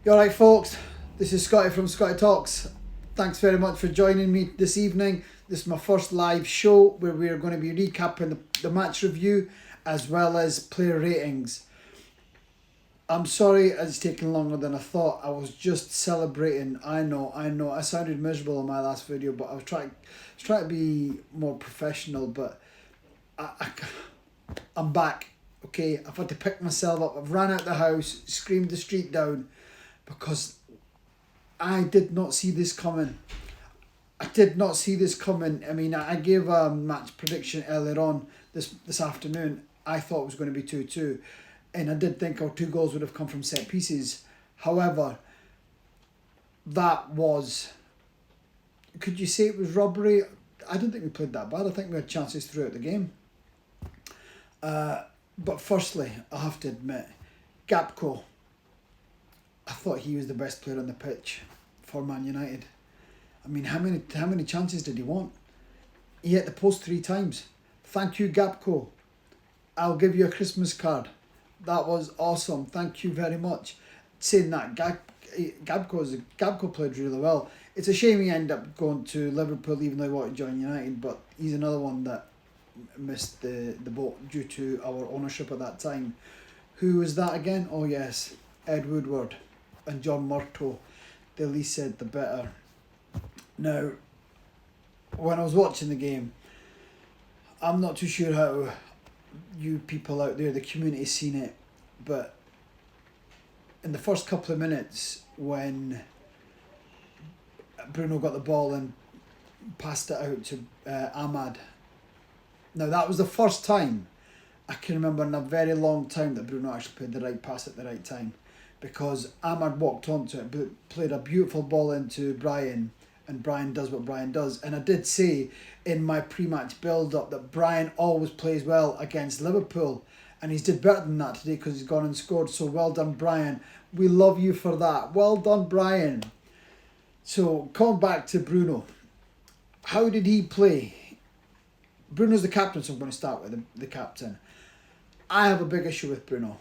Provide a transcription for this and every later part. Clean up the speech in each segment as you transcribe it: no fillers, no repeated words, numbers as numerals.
You alright, folks? This is Scotty from Scotty Talks. Thanks very much for joining me this evening. This is my first live show where we are going to be recapping the match review as well as player ratings. I'm sorry it's taken longer than I thought. I was just celebrating. I know. I sounded miserable in my last video, but I was trying to be more professional. But I'm back. Okay, I've had to pick myself up. I've ran out the house, screamed the street down, because I did not see this coming. I did not see this coming. I mean, I gave a match prediction earlier on this afternoon. I thought it was going to be 2-2. And I did think our two goals would have come from set pieces. However, that was... Could you say it was robbery? I don't think we played that bad. I think we had chances throughout the game. But firstly, I have to admit, Gapco, I thought he was the best player on the pitch for Man United. I mean, how many chances did he want? He hit the post 3 times. Thank you, Gapco. I'll give you a Christmas card. That was awesome. Thank you very much. Saying that, Gapco played really well. It's a shame he ended up going to Liverpool even though he wanted to join United, but he's another one that missed the boat due to our ownership at that time. Who was that again? Oh yes, Ed Woodward and John Murtough. The least said the better. Now, when I was watching the game, I'm not too sure how you people out there, the community, seen it, but in the first couple of minutes when Bruno got the ball and passed it out to Ahmad. Now that was the first time I can remember in a very long time that Bruno actually played the right pass at the right time, because Ahmad walked onto it, but played a beautiful ball into Brian, and Brian does what Brian does. And I did say in my pre-match build-up that Brian always plays well against Liverpool, and he's did better than that today because he's gone and scored. So well done, Brian. We love you for that. Well done, Brian. So coming back to Bruno, how did he play? Bruno's the captain, so I'm going to start with the captain. I have a big issue with Bruno.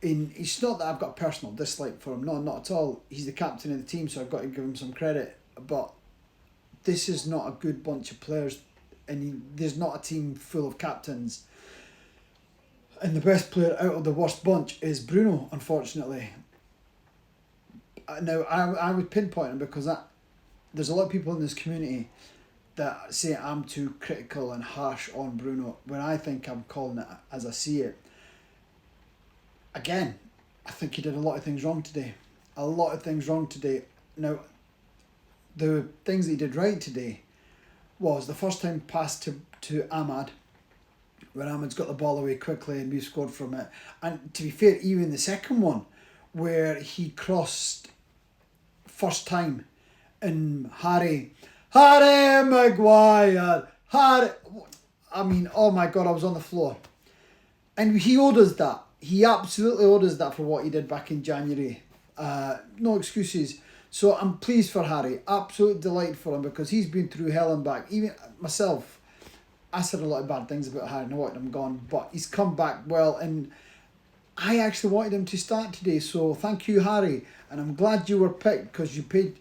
It's not that I've got a personal dislike for him. No, not at all. He's the captain of the team, so I've got to give him some credit. But this is not a good bunch of players, and there's not a team full of captains. And the best player out of the worst bunch is Bruno, unfortunately. Now, I would pinpoint him because there's a lot of people in this community that say I'm too critical and harsh on Bruno, when I think I'm calling it as I see it. Again, I think he did a lot of things wrong today. A lot of things wrong today. Now, the things that he did right today was the first time pass to Ahmad, when Ahmad's got the ball away quickly and we scored from it. And to be fair, even the second one, where he crossed first time and Harry Maguire, I mean, oh my God, I was on the floor. And he owed us that. He absolutely owed us that for what he did back in January. No excuses. So I'm pleased for Harry. Absolute delight for him, because he's been through hell and back. Even myself, I said a lot of bad things about Harry and I wanted him gone, but he's come back well, and I actually wanted him to start today. So thank you, Harry, and I'm glad you were picked, because you paid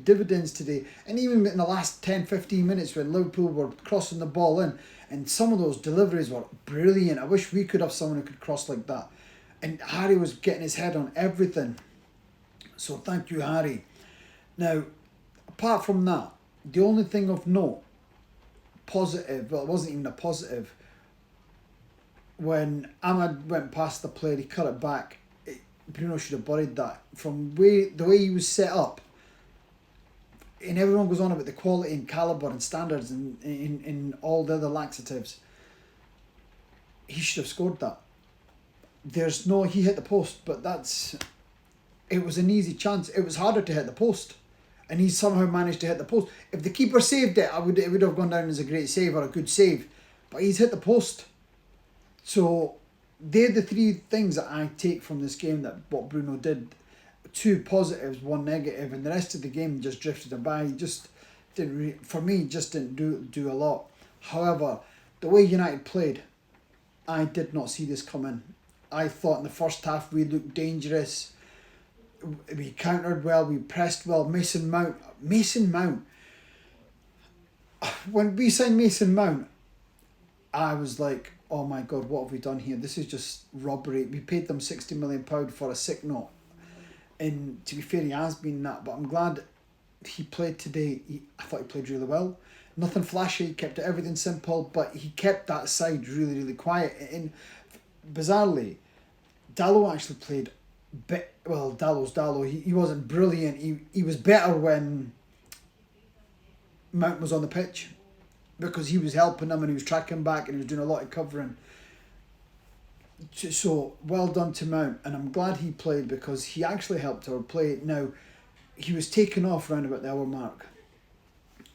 dividends today. And even in the last 10-15 minutes when Liverpool were crossing the ball in, and some of those deliveries were brilliant. I wish we could have someone who could cross like that. And Harry was getting his head on everything. So thank you, Harry. Now, apart from that, the only thing of note, positive, well, it wasn't even a positive, when Ahmad went past the player, he cut it back. Bruno should have buried that. From the way he was set up, and everyone goes on about the quality and calibre and standards and in all the other laxatives, he should have scored that. He hit the post, but it was an easy chance. It was harder to hit the post, and he somehow managed to hit the post. If the keeper saved it, it would have gone down as a great save or a good save, but he's hit the post. So they're the 3 things that I take from this game, that what Bruno did. 2 positives, 1 negative, and the rest of the game just drifted him by. He just didn't do a lot. However, the way United played, I did not see this coming. I thought in the first half we looked dangerous. We countered well, we pressed well. Mason Mount. When we signed Mason Mount, I was like, oh my God, what have we done here? This is just robbery. We paid them £60 million for a sick note. And to be fair, he has been that, but I'm glad he played today. I thought he played really well. Nothing flashy, he kept everything simple, but he kept that side really, really quiet. And bizarrely, Dallo actually played Dallo's Dallo. He wasn't brilliant. He was better when Mount was on the pitch, because he was helping them and he was tracking back and he was doing a lot of covering. So well done to Mount, and I'm glad he played because he actually helped our play. Now, he was taken off round about the hour mark,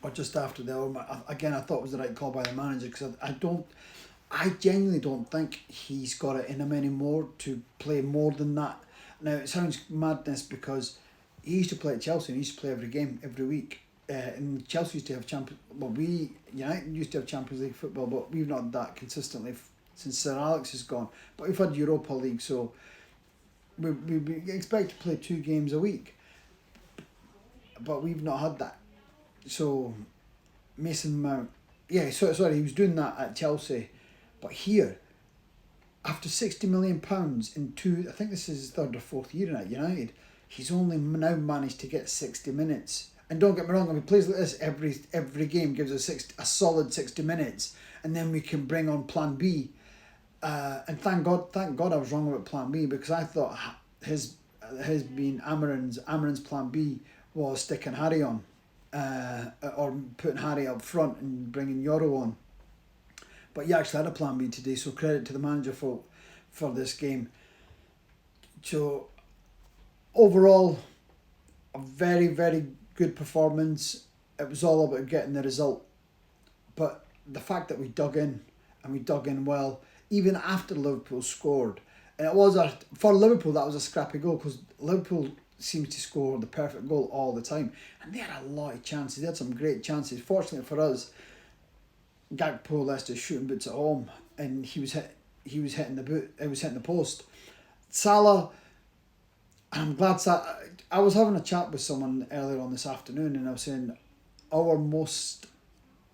or just after the hour mark. Again, I thought it was the right call by the manager, because I genuinely don't think he's got it in him anymore to play more than that. Now, it sounds madness because he used to play at Chelsea and he used to play every game, every week. And Chelsea used to have United used to have Champions League football, but we've not had that consistently since Sir Alex is gone. But we've had Europa League, so we expect to play 2 games a week. But we've not had that. So, Mason Mount, he was doing that at Chelsea. But here, after £60 million in I think this is his 3rd or 4th year at United, he's only now managed to get 60 minutes. And don't get me wrong, if he plays like this every game, gives us a solid 60 minutes, and then we can bring on Plan B. And thank God I was wrong about Plan B, because I thought his being Amarin's Plan B was sticking Harry on, or putting Harry up front and bringing Yoro on. But he actually had a Plan B today, so credit to the manager for this game. So overall, a very, very good performance. It was all about getting the result. But the fact that we dug in, and we dug in well, even after Liverpool scored, and for Liverpool that was a scrappy goal, because Liverpool seems to score the perfect goal all the time, and they had a lot of chances. They had some great chances. Fortunately for us, Gakpo left his shooting boots at home, and he was hitting the boot. It was hitting the post. Salah, I'm glad I was having a chat with someone earlier on this afternoon, and I was saying our most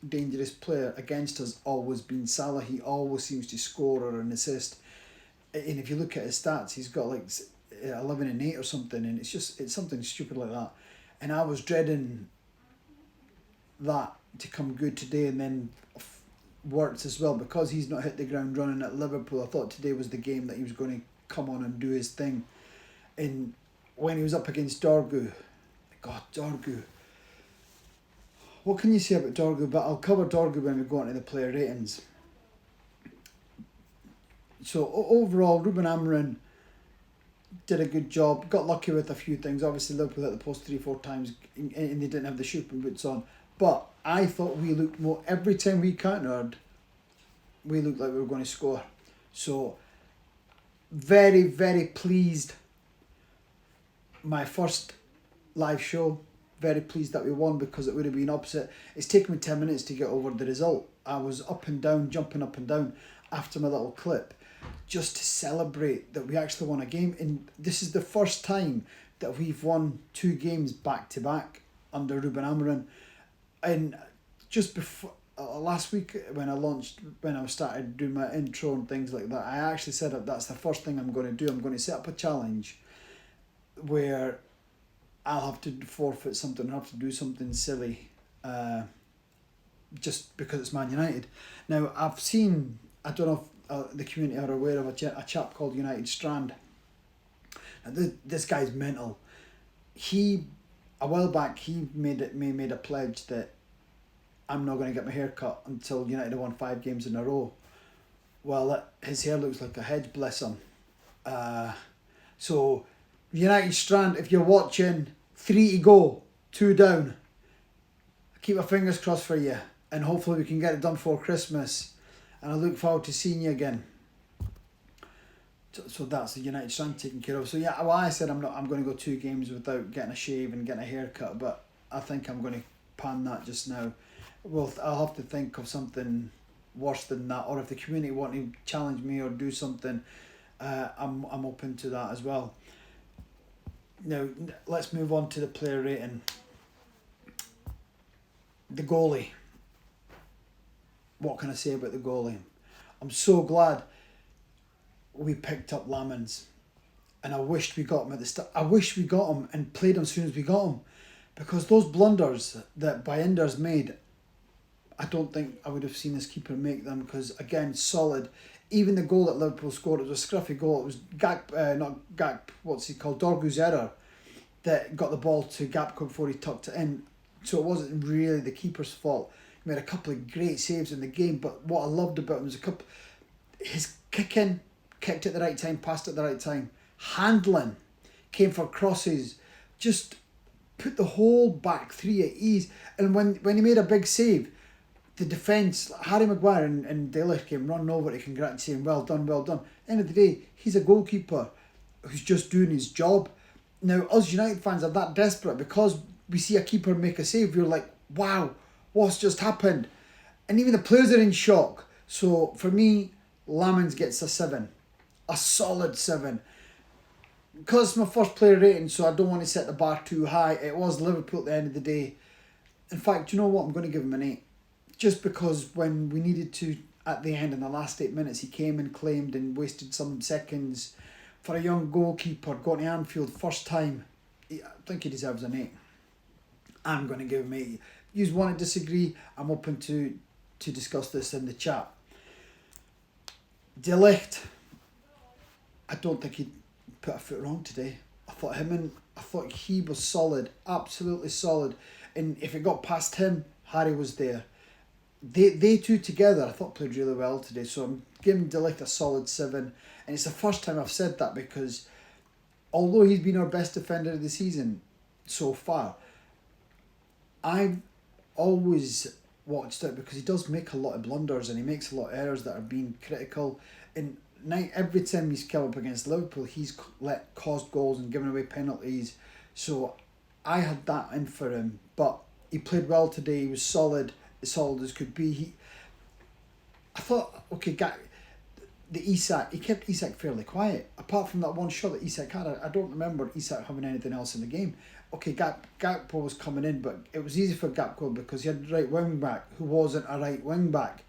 dangerous player against us always been Salah. He always seems to score or an assist, and if you look at his stats, he's got like 11 and 8 or something, and it's something stupid like that. And I was dreading that to come good today, and then worked as well, because he's not hit the ground running at Liverpool. I thought today was the game that he was going to come on and do his thing. And when he was up against Dorgu, what can you say about Dorgu? But I'll cover Dorgu when we go on to the player ratings. So overall, Ruben Amorim did a good job. Got lucky with a few things. Obviously, Liverpool hit the post 3-4 times, and they didn't have the shooting boots on. But I thought we looked more. Every time we countered, we looked like we were going to score. So, very, very pleased. My first live show, very pleased that we won, because it would have been opposite. It's taken me 10 minutes to get over the result. I was up and down, jumping up and down after my little clip, just to celebrate that we actually won a game. And this is the first time that we've won 2 games back to back under Ruben Amorim. And just before last week, when I started doing my intro and things like that, I actually said that that's the first thing I'm going to do. I'm going to set up a challenge where I'll have to forfeit something, I'll have to do something silly, just because it's Man United. Now, I've seen, I don't know if the community are aware of a chap called United Strand. Now, this guy's mental. A while back, he made a pledge that I'm not going to get my hair cut until United have won 5 games in a row. Well, his hair looks like a hedge, bless him. So, United Strand, if you're watching, 3 to go, 2 down. Keep my fingers crossed for you, and hopefully we can get it done before Christmas. And I look forward to seeing you again. So that's the United Strand taken care of. So yeah, well, I said I'm going to go 2 games without getting a shave and getting a haircut, but I think I'm going to pan that just now. Well, I'll have to think of something worse than that, or if the community want to challenge me or do something, I'm open to that as well. Now, let's move on to the player rating. The goalie. What can I say about the goalie? I'm so glad we picked up Lamans. And I wished we got him at the start. I wish we got him and played him as soon as we got him. Because those blunders that Bayinder's made, I don't think I would have seen this keeper make them. Because, again, solid. Even the goal that Liverpool scored, it was a scruffy goal. It was Dorgu's error that got the ball to Gakpo before he tucked it in. So it wasn't really the keeper's fault. He made a couple of great saves in the game, but what I loved about him was his kicking, kicked at the right time, passed at the right time, handling, came for crosses, just put the whole back three at ease. And when he made a big save, the defence, Harry Maguire and De Ligt came running over to congratulate, saying, well done, well done. End of the day, he's a goalkeeper who's just doing his job. Now, us United fans are that desperate because we see a keeper make a save, we're like, wow, what's just happened? And even the players are in shock. So for me, Lamans gets a 7. A solid 7. Because it's my first player rating, so I don't want to set the bar too high. It was Liverpool at the end of the day. In fact, you know what? I'm going to give him an 8. Just because when we needed to, at the end, in the last 8 minutes, he came and claimed and wasted some seconds. For a young goalkeeper, going to Anfield, first time, I think he deserves an 8. I'm going to give him 8. If you want to disagree, I'm open to discuss this in the chat. De Ligt, I don't think he put a foot wrong today. I thought he was solid, absolutely solid. And if it got past him, Harry was there. They two together, I thought, played really well today. So I'm giving De Ligt a solid 7. And it's the first time I've said that because although he's been our best defender of the season so far, I've always watched it because he does make a lot of blunders and he makes a lot of errors that are being critical. And every time he's come up against Liverpool, he's caused goals and given away penalties. So I had that in for him. But he played well today. He was solid, as solid as could be. I thought, okay, the Isak, he kept Isak fairly quiet. Apart from that one shot that Isak had, I don't remember Isak having anything else in the game. Okay, Gakpo was coming in, but it was easy for Gakpo because he had the right wing back who wasn't a right wing back.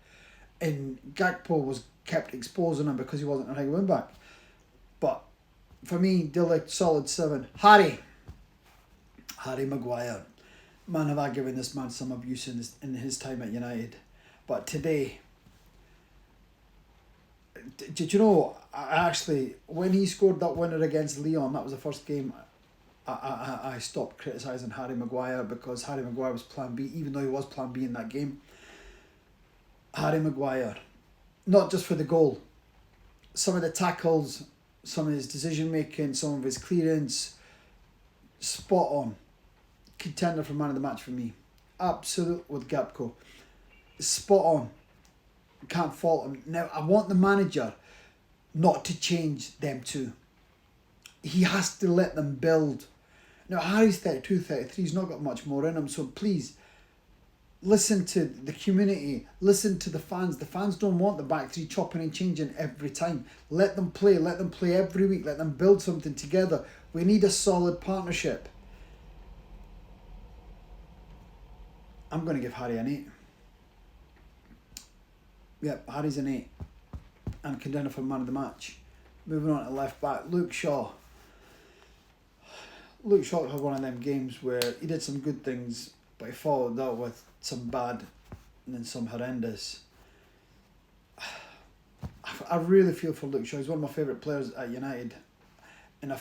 And Gakpo was kept exposing him because he wasn't a right wing back. But for me, De Ligt, solid 7. Harry Maguire. Man, have I given this man some abuse in his time at United. But today, did you know, when he scored that winner against Lyon, that was the first game I stopped criticising Harry Maguire because Harry Maguire was plan B, even though he was plan B in that game. Harry Maguire, not just for the goal, some of the tackles, some of his decision making, some of his clearance, spot on. Contender for man of the match for me. Absolute with Gakpo. Spot on. Can't fault him. Now, I want the manager not to change them two. He has to let them build. Now, Harry's 32, 33, he's not got much more in him, so please, listen to the community, listen to the fans. The fans don't want the back three chopping and changing every time. Let them play every week, let them build something together. We need a solid partnership. I'm going to give Harry an 8. Yep, Harry's an 8. And contender for man of the match. Moving on to left back, Luke Shaw. Luke Shaw had one of them games where he did some good things, but he followed that with some bad and then some horrendous. I really feel for Luke Shaw. He's one of my favourite players at United. And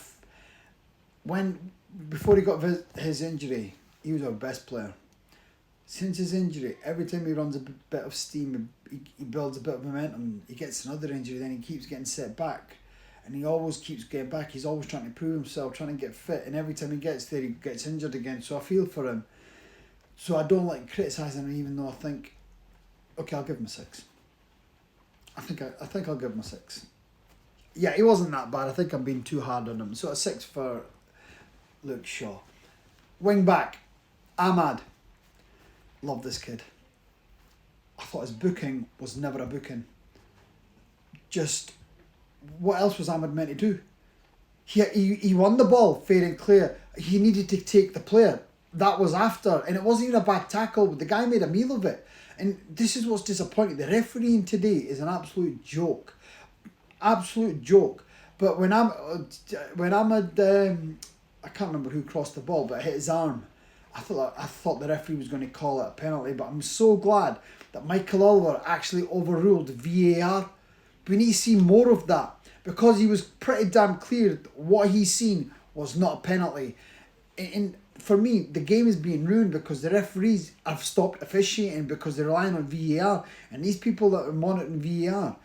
before he got his injury, he was our best player. Since his injury, every time he runs a bit of steam, he builds a bit of momentum. He gets another injury, then he keeps getting set back. And he always keeps getting back. He's always trying to prove himself, trying to get fit. And every time he gets there, he gets injured again. So I feel for him. So I don't like criticising him, even though I think, okay, I'll give him a 6. I think I'll give him a 6. Yeah, he wasn't that bad. I think I'm being too hard on him. So a 6 for Luke Shaw. Wing back, Ahmad. Love this kid. I thought his booking was never a booking. Just, what else was Ahmad meant to do? He won the ball fair and clear. He needed to take the player. That was after, and it wasn't even a bad tackle, but the guy made a meal of it. And this is what's disappointing. The refereeing today is an absolute joke. Absolute joke. But when I'm at I can't remember who crossed the ball, but it hit his arm. I thought the referee was going to call it a penalty, but I'm so glad that Michael Oliver actually overruled VAR. We need to see more of that, because he was pretty damn clear that what he's seen was not a penalty. And for me, the game is being ruined because the referees have stopped officiating because they're relying on VAR, and these people that are monitoring VAR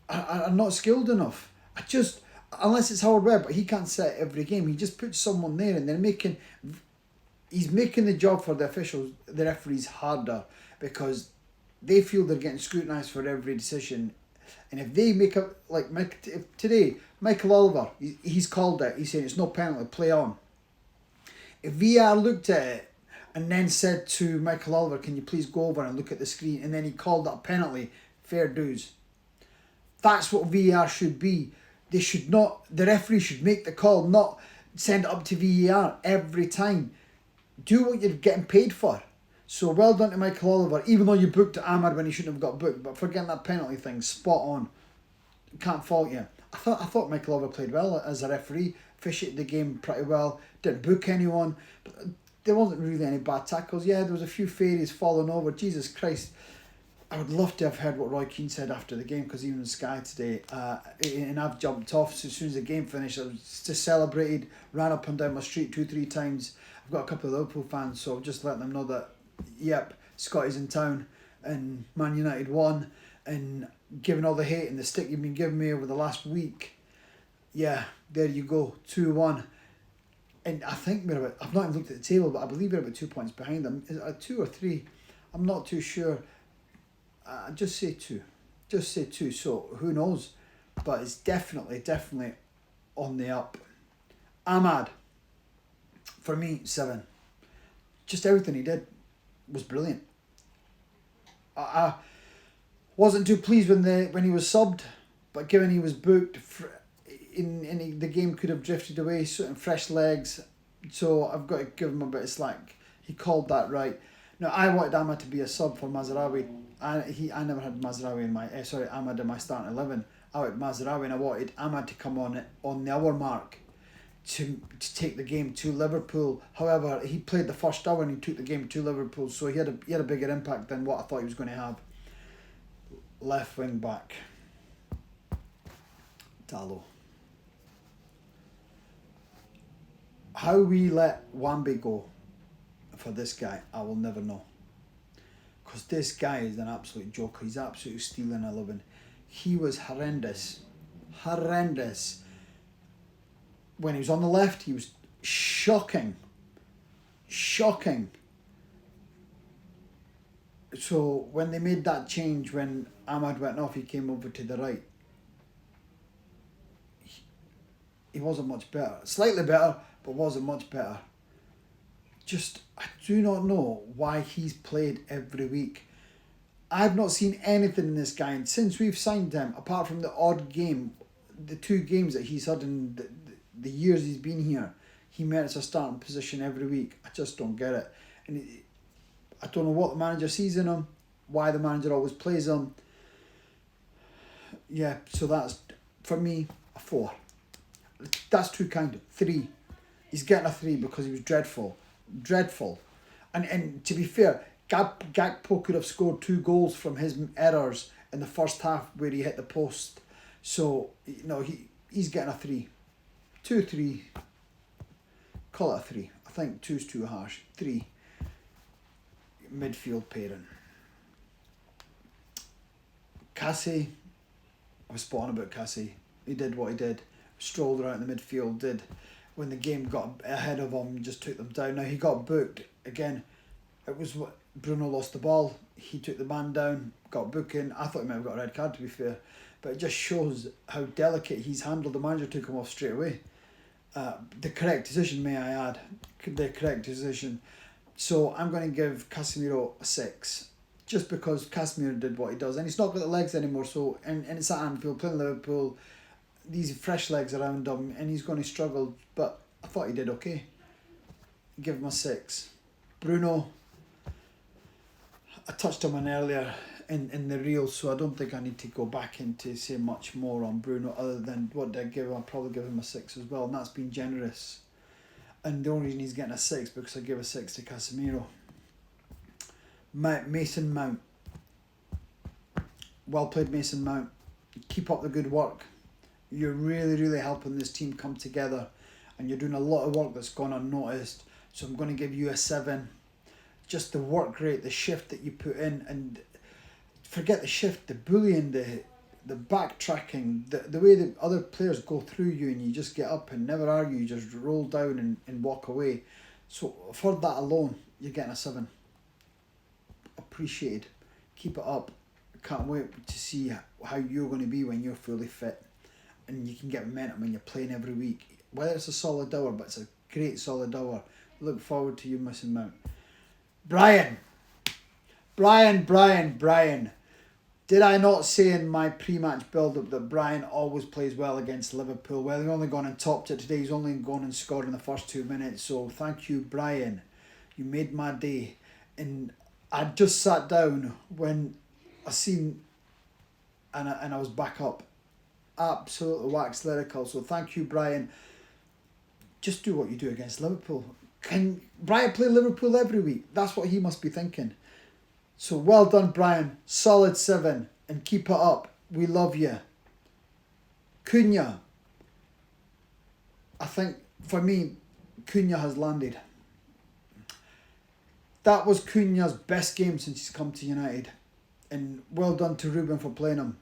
are not skilled enough. Unless it's Howard Webb, but he can't set every game. He just puts someone there, and he's making the job for the officials, the referees, harder, because they feel they're getting scrutinised for every decision. And if they make up, like today, Michael Oliver, he's called it. He's saying it's no penalty, play on. If VAR looked at it and then said to Michael Oliver, can you please go over and look at the screen, and then he called it a penalty, fair dues. That's what VAR should be. They should not, the referee should make the call, not send it up to VAR every time. Do what you're getting paid for. So well done to Michael Oliver, even though you booked Ahmad when he shouldn't have got booked, but for getting that penalty thing spot on. Can't fault you. I thought Michael Oliver played well as a referee, officiated the game pretty well, didn't book anyone, but there wasn't really any bad tackles. Yeah, there was a few fairies falling over. Jesus Christ. I would love to have heard what Roy Keane said after the game, because even on Sky today, and I've jumped off as soon as the game finished. I was just celebrated, ran up and down my street 2-3 times. I've got a couple of Liverpool fans, so I'll just let them know that, yep, Scotty's in town and Man United won, and given all the hate and the stick you've been giving me over the last week, yeah, there you go, 2-1. And I think I've not even looked at the table, but I believe we're about 2 points behind them. Is it 2 or 3? I'm not too sure. Just say 2. Just say 2. So who knows? But it's definitely on the up. Ahmad, for me, 7. Just everything he did was brilliant. I wasn't too pleased when he was subbed, but given he was booked, the game could have drifted away, so fresh legs. So I've got to give him a bit of slack. He called that right. Now I wanted Ahmad to be a sub for Mazraoui. I never had Mazraoui Ahmad in my starting 11. I wanted Mazraoui, and I wanted Ahmad to come on the hour mark to take the game to Liverpool. However, he played the first hour and he took the game to Liverpool, so he had a bigger impact than what I thought he was going to have. Left wing back, Dalot. How we let Wambi go for this guy, I will never know. Because this guy is an absolute joker. He's absolutely stealing 11. He was horrendous. Horrendous. When he was on the left, he was shocking. Shocking. So when they made that change, when Ahmad went off, he came over to the right. He wasn't much better. Slightly better, but wasn't much better. I do not know why he's played every week. I've not seen anything in this guy, and since we've signed him, apart from the odd game, the 2 games that he's had in the years he's been here, he merits a starting position every week. I just don't get it. And I don't know what the manager sees in him, why the manager always plays him. Yeah, so that's, for me, a 4. That's too kind. 3. He's getting a 3 because he was dreadful. Dreadful. And to be fair, Gakpo could have scored 2 goals from his errors in the first half where he hit the post. So, he's getting a 3. 2, 3. Call it a 3. I think 2's too harsh. 3. Midfield pairing. Cassie, I was spot on about Cassie. He did what he did. Strolled around the midfield, did. When the game got ahead of him, just took them down. Now, he got booked. Again, it was what Bruno lost the ball. He took the man down, got booking. I thought he might have got a red card, to be fair. But it just shows how delicate he's handled. The manager took him off straight away. The correct decision, may I add. The correct decision. So I'm going to give Casemiro a 6. Just because Casemiro did what he does. And he's not got the legs anymore. So and it's at Anfield, playing Liverpool. these fresh legs around him, and he's going to struggle. But I thought he did okay. Give him a 6. Bruno, I touched him on earlier in the reel, so I don't think I need to go back into say much more on Bruno other than what did I give him. I'll probably give him a 6 as well, and that's been generous. And the only reason he's getting a 6 because I gave a 6 to Casemiro. Mason Mount. Well played, Mason Mount. Keep up the good work. You're really, really helping this team come together, and you're doing a lot of work that's gone unnoticed. So I'm going to give you a 7. Just the work rate, the shift that you put in, and forget the shift, the bullying, the backtracking, the way that other players go through you and you just get up and never argue, you just roll down and walk away. So for that alone, you're getting a 7. Appreciated. Keep it up. Can't wait to see how you're going to be when you're fully fit and you can get momentum when you're playing every week. Whether it's a solid hour, but it's a great solid hour. Look forward to you, Mason Mount. Brian. Did I not say in my pre-match build-up that Brian always plays well against Liverpool? Well, he's only gone and topped it today. He's only gone and scored in the first 2 minutes. So thank you, Brian. You made my day. And I just sat down when I seen and I was back up. Absolutely wax lyrical. So thank you, Brian. Just do what you do against Liverpool. Can Brian play Liverpool every week? That's what he must be thinking. So well done, Brian. Solid 7. And keep it up. We love you. Cunha. I think, for me, Cunha has landed. That was Cunha's best game since he's come to United. And well done to Ruben for playing him.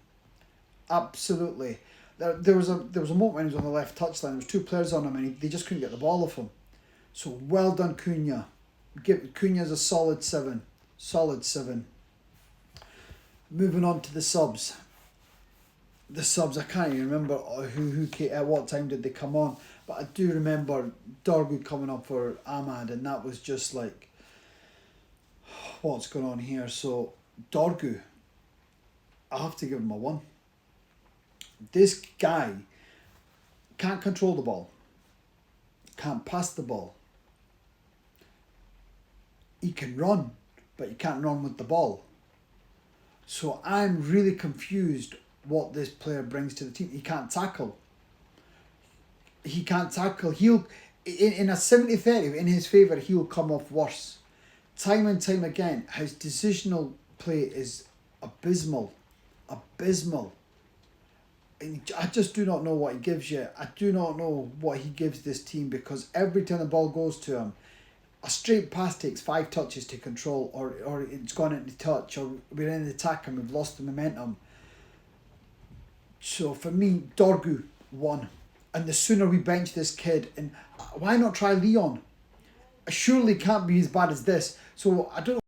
Absolutely. There was a moment when he was on the left touchline. There was 2 players on him and they just couldn't get the ball off him. So well done, Cunha. Cunha's a solid 7. Solid 7. Moving on to the subs. The subs, I can't even remember who at what time did they come on, but I do remember Dorgu coming up for Ahmad, and that was just like, what's going on here? So Dorgu, I have to give him a 1. This guy can't control the ball, can't pass the ball. He can run, but he can't run with the ball. So I'm really confused what this player brings to the team. He can't tackle. He'll, in a 70-30, in his favour, he'll come off worse. Time and time again, his decisional play is abysmal. And I just do not know what he gives you. I do not know what he gives this team, because every time the ball goes to him, a straight pass takes 5 touches to control, or it's gone into touch, or we're in the attack and we've lost the momentum. So for me, Dorgu, 1. And the sooner we bench this kid, and why not try Leon? Surely can't be as bad as this. So I don't know.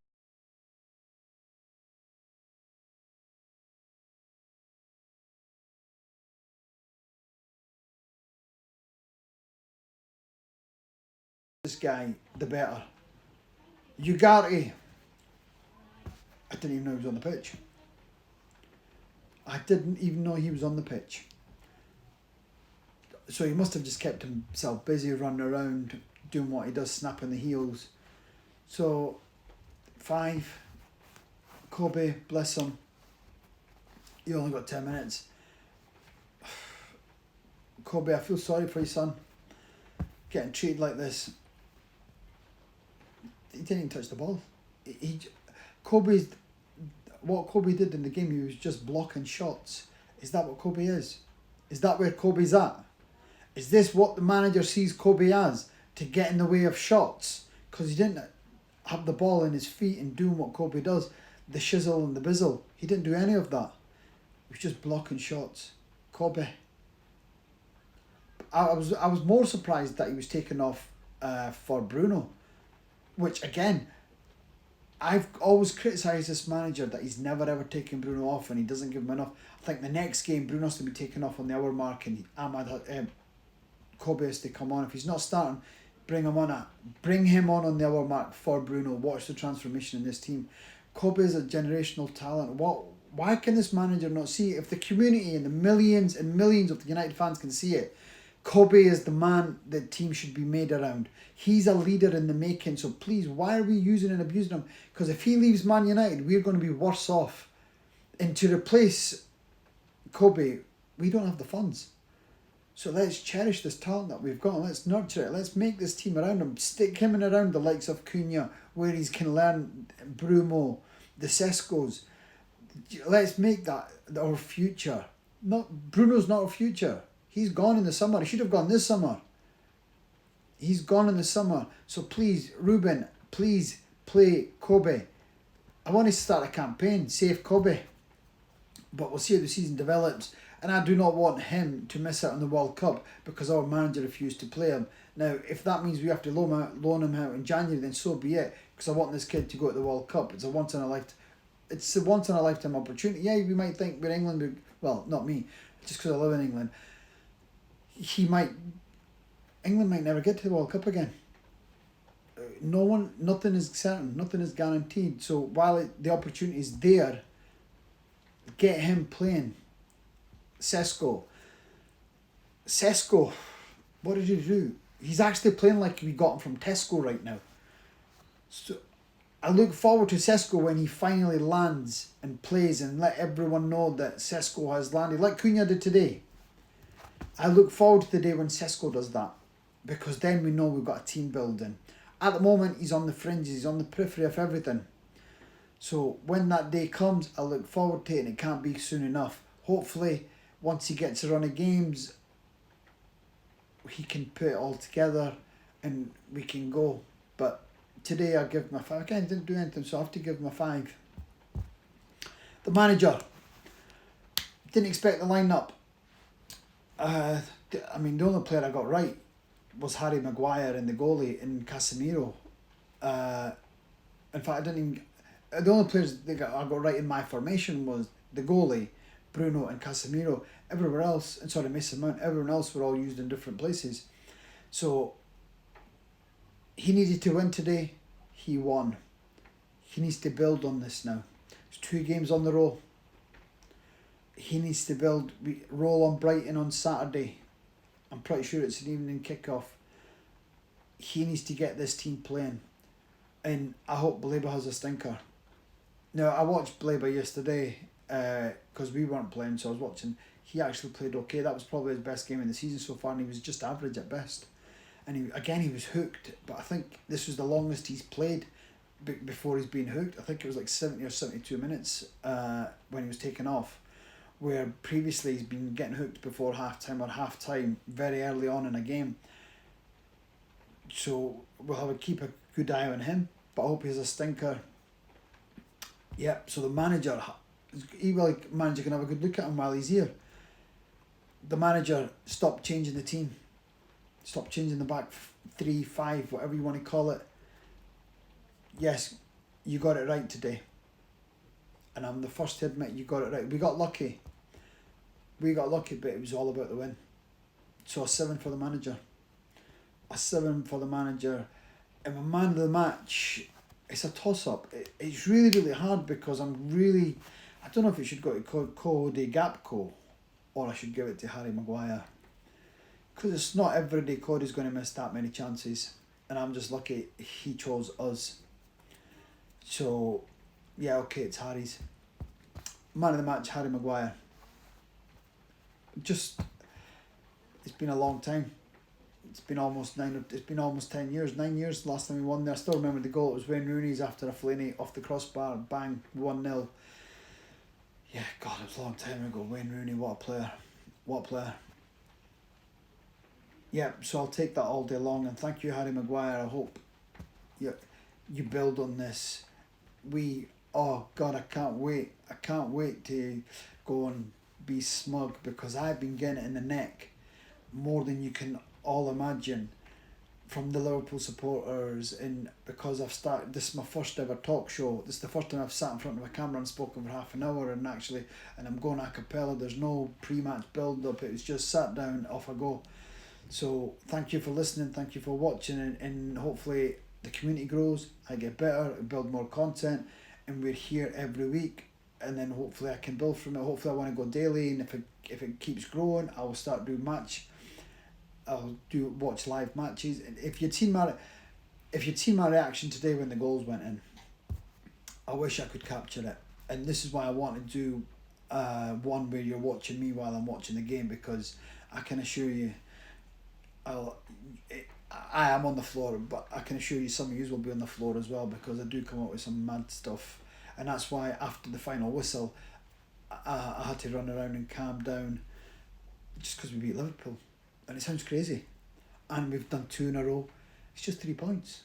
This guy, the better. Ugarte, I didn't even know he was on the pitch. I didn't even know he was on the pitch. So he must have just kept himself busy running around, doing what he does, snapping the heels. So, 5. Kobe, bless him. You only got 10 minutes. Kobe, I feel sorry for your son. Getting treated like this. He didn't even touch the ball. What Kobe did in the game, he was just blocking shots. Is that what Kobe is? Is that where Kobe's at? Is this what the manager sees Kobe as? To get in the way of shots? Because he didn't have the ball in his feet and doing what Kobe does. The shizzle and the bizzle. He didn't do any of that. He was just blocking shots. Kobe. I was more surprised that he was taken off for Bruno. Which, again, I've always criticised this manager that he's never ever taken Bruno off and he doesn't give him enough. I think the next game, Bruno has to be taken off on the hour mark and Kobe has to come on. If he's not starting, bring him on the hour mark for Bruno. Watch the transformation in this team. Kobe is a generational talent. Why can this manager not see it? If the community and the millions and millions of the United fans can see it, Kobe is the man that team should be made around. He's a leader in the making. So please, why are we using and abusing him? Because if he leaves Man United, we're going to be worse off. And to replace Kobe, we don't have the funds. So let's cherish this talent that we've got. Let's nurture it. Let's make this team around him. Stick him in around the likes of Cunha, where he can learn Brumo, the Sescos. Let's make that our future. Bruno's not our future. He's gone in the summer. He should have gone this summer. He's gone in the summer. So please, Ruben, please play Kobe. I want to start a campaign, Save Kobe. But we'll see how the season develops. And I do not want him to miss out on the World Cup because our manager refused to play him. Now, if that means we have to loan him out in January, then so be it. Because I want this kid to go to the World Cup. It's a once in a lifetime opportunity. Yeah, we might think we're England. Well, not me, just because I live in England. England might never get to the World Cup again. Nothing is certain, nothing is guaranteed. So while the opportunity is there, get him playing. Sesko, what did he do? He's actually playing like we got him from Tesco right now. So I look forward to Sesko when he finally lands and plays and let everyone know that Sesko has landed, like Cunha did today. I look forward to the day when Sesko does that, because then we know we've got a team building. At the moment, he's on the fringes, he's on the periphery of everything. So when that day comes, I look forward to it, and it can't be soon enough. Hopefully, once he gets a run of games, he can put it all together and we can go. But today I give him a 5. I didn't do anything, so I have to give him a 5. The manager. Didn't expect the lineup. The only player I got right was Harry Maguire and the goalie and Casemiro. In fact, the only players I got right in my formation was the goalie, Bruno and Casemiro. Everywhere else, Mason Mount, everyone else were all used in different places. So he needed to win today. He won. He needs to build on this now. It's 2 games on the row. He needs to build. We roll on Brighton on Saturday. I'm pretty sure it's an evening kickoff. He needs to get this team playing. And I hope Baleba has a stinker. Now, I watched Baleba yesterday because we weren't playing, so I was watching. He actually played okay. That was probably his best game of the season so far, and he was just average at best. And he was hooked, but I think this was the longest he's played before he's been hooked. I think it was like 70 or 72 minutes when he was taken off, where previously he's been getting hooked before half-time very early on in a game. So we'll have to keep a good eye on him, but I hope he has a stinker. Yep, so the manager can have a good look at him while he's here. The manager stopped changing the team. Stop changing the back 3, 5, whatever you want to call it. Yes, you got it right today. And I'm the first to admit you got it right. We got lucky, but it was all about the win. So a 7 for the manager. A 7 for the manager. And my man of the match, it's a toss-up. It's really, really hard because I don't know if it should go to Cody Gakpo or I should give it to Harry Maguire. Because it's not every day Cody's going to miss that many chances. And I'm just lucky he chose us. So, yeah, okay, it's Harry's. Man of the match, Harry Maguire. It's been a long time. It's been almost 10 years. 9 years last time we won there. I still remember the goal. It was Wayne Rooney's after a Fellaini off the crossbar. Bang, 1-0. Yeah, God, it was a long time ago. Wayne Rooney, what a player. Yeah, so I'll take that all day long. And thank you, Harry Maguire. I hope you build on this. Oh God, I can't wait. I can't wait to go and be smug because I've been getting it in the neck more than you can all imagine from the Liverpool supporters, and because this is my first ever talk show. This is the first time I've sat in front of a camera and spoken for half an hour and I'm going a cappella. There's no pre-match build up. It was just sat down, off I go. So thank you for listening, thank you for watching, and hopefully the community grows, I get better, I build more content, and we're here every week. and then hopefully I can build from it. Hopefully I want to go daily, and if it keeps growing, I will start doing I'll watch live matches. And if you'd seen my reaction today when the goals went in, I wish I could capture it. And this is why I want to do one where you're watching me while I'm watching the game, because I can assure you, I am on the floor, but I can assure you some of you will be on the floor as well, because I do come up with some mad stuff. And that's why after the final whistle, I had to run around and calm down, just because we beat Liverpool. And it sounds crazy. And we've done 2 in a row. It's just 3 points.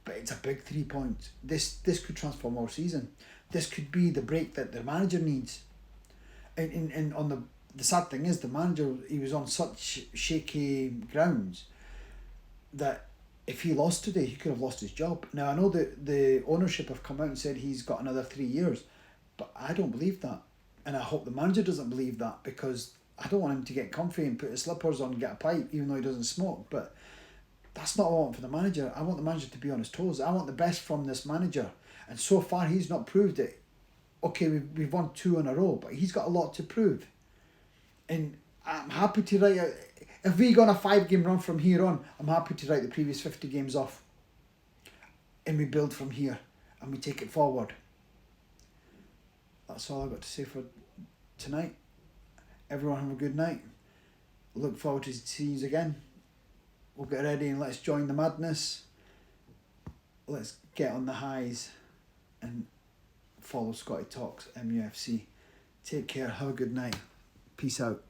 But it's a big 3 points. This could transform our season. This could be the break that the manager needs. And on the sad thing is, the manager, he was on such shaky grounds that if he lost today, he could have lost his job. Now, I know that the ownership have come out and said he's got another 3 years, but I don't believe that. And I hope the manager doesn't believe that, because I don't want him to get comfy and put his slippers on and get a pipe, even though he doesn't smoke. But that's not what I want for the manager. I want the manager to be on his toes. I want the best from this manager. And so far, he's not proved it. Okay, we've won 2 in a row, but he's got a lot to prove. And I'm happy to write out... If we go on a 5-game run from here on, I'm happy to write the previous 50 games off. And we build from here. And we take it forward. That's all I've got to say for tonight. Everyone have a good night. Look forward to seeing you again. We'll get ready and let's join the madness. Let's get on the highs and follow Scotty Talks MUFC. Take care. Have a good night. Peace out.